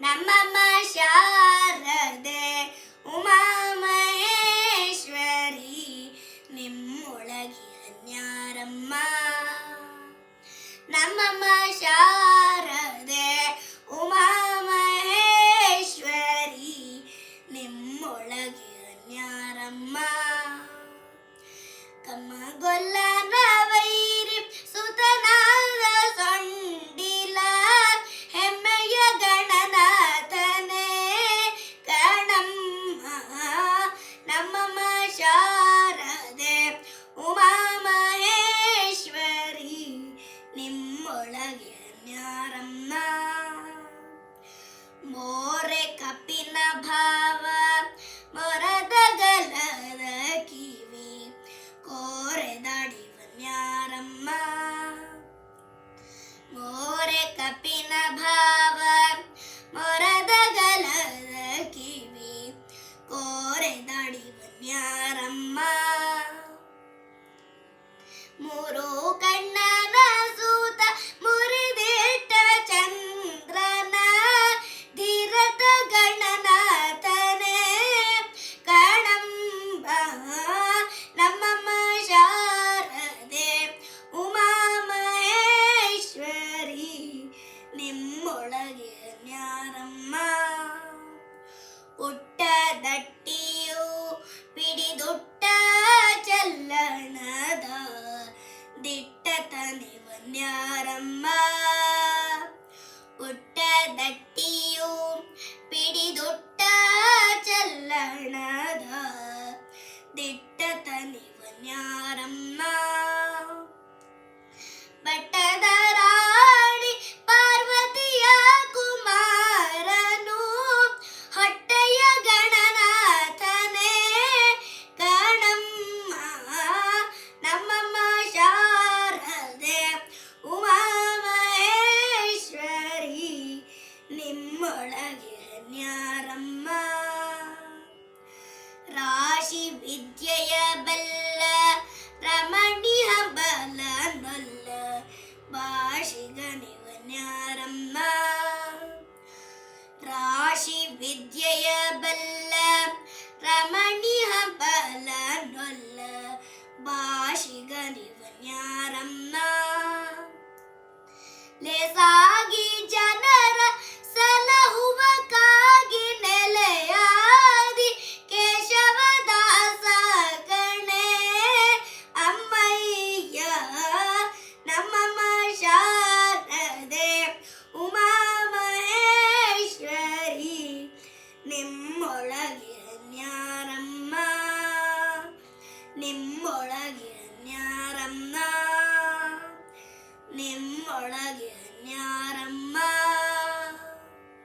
ನಮ್ಮಮ್ಮ ಶಾರದೆ ಉಮಾ ಮಹೇಶ್ವರಿ ನಿಮ್ಮೊಳಗೆ ಅನ್ಯಾರಮ್ಮ. ನಮ್ಮಮ್ಮ ಶಾರದೆ ಉಮಾ ಮಹೇಶ್ವರಿ ನಿಮ್ಮೊಳಗೆ ಅನ್ಯಾರಮ್ಮ. ಕಮ್ಮಗೊಲ್ಲನ ವೈರಿ ಸುತನಾದ ಸೊಂಡಿಲ ಹೆಮ್ಮೆಯ ಗಣನಾಥನೇ ಕಣಮ್ಮ. ನಮ್ಮಮ್ಮ ಶಾರದೆ ಉಮಾ ಮಹೇಶ್ವರಿ ನಿಮ್ಮೊಳಗೆ ಅನ್ಯಾರಮ್ಮ. ಮೋರೆ ಕಪಿನ ಭಾವ ಮೊರದ ಗಲದ ಕಿವಿ ಕೋರೆದಾಡಿವನ್ಯಾರಮ್ಮ. ಮೋರೆ ಕಪಿನ ಭಾವ ಮೊರದ ಗಲದ ಕಿವಿ ಕೋರೆದಾಡಿವನ್ಯಾರಮ್ಮ. ಮೂರು ಕಣ್ಣನ ಸೂತ ಮುರಿದಿಟ್ಟ ಚಂದ್ರನ ಧೀರತ ಗಣನಾಥನೇ ಕಣಂಬ. ನಮ್ಮಮ್ಮ ಶಾರದೆ ಉಮಾ ಮಹೇಶ್ವರಿ ನಿಮ್ಮೊಳಗೆ ಅನ್ಯಾರಮ್ಮ. ಉಟ್ಟ ದಟ್ಟಿಯು ಪಿಡಿದುಟ್ಟ ಚಲ್ಲಣದ ದಿಟ್ಟತನಿವನ್ಯಾರಮ್ಮ. ಉಟ್ಟ ದಟ್ಟಿಯು ಪಿಡಿದುಟ್ಟ ಚಲ್ಲಣದ ದಿಟ್ಟತನಿವನ್ಯಾರಮ್ಮ. ಬೆಟ್ಟದ ರಾಣಿ ಪಾರ್ವತಿಯ ಕುಮಾರನು ಹೊಟ್ಟೆಯ ಗಣನಾಥನೇ ಕಣಮ್ಮ. ನಮ್ಮಮ್ಮ ಶಾರದೆ ಉಮಾ ಮಹೇಶ್ವರಿ ನಿಮ್ಮೊಳಗೆ ಅನ್ಯಾರಮ್ಮ. ರಾಶಿ ವಿದ್ಯೆಯ ಬಲ್ಲ ರಮಣಿಯ ಬಲ ನೊಲ್ಲ ಭಾಷಿಗನಿವನ್ಯಾರಮ್ಮ. ರಾಶಿ ವಿದ್ಯೆಯ ಬಲ್ಲ ರಮಣಿಯ ಬಲ ನೊಲ್ಲ ಭಾಷಿಗನಿವನ್ಯಾರಮ್ಮ. ಲೇಸಾಗಿ ಜನರ ಸಲಹುವ ಕಾಗಿ ನೆಲೆಯಾದಿ ಕೇಶವದಾಸ ಗಣೆ ಅಮ್ಮಯ್ಯ. ನಮ್ಮಮ್ಮ ಶಾರದೆ ಉಮಾ ಮಹೇಶ್ವರಿ ನಿಮ್ಮೊಳಗೆ ಅನ್ಯಾರಮ್ಮ. ನಿಮ್ಮೊಳಗೆ ಅನ್ಯಾರಮ್ಮ. ನಿಮ್ಮೊಳಗೆ ಅನ್ಯಾರಮ್ಮ.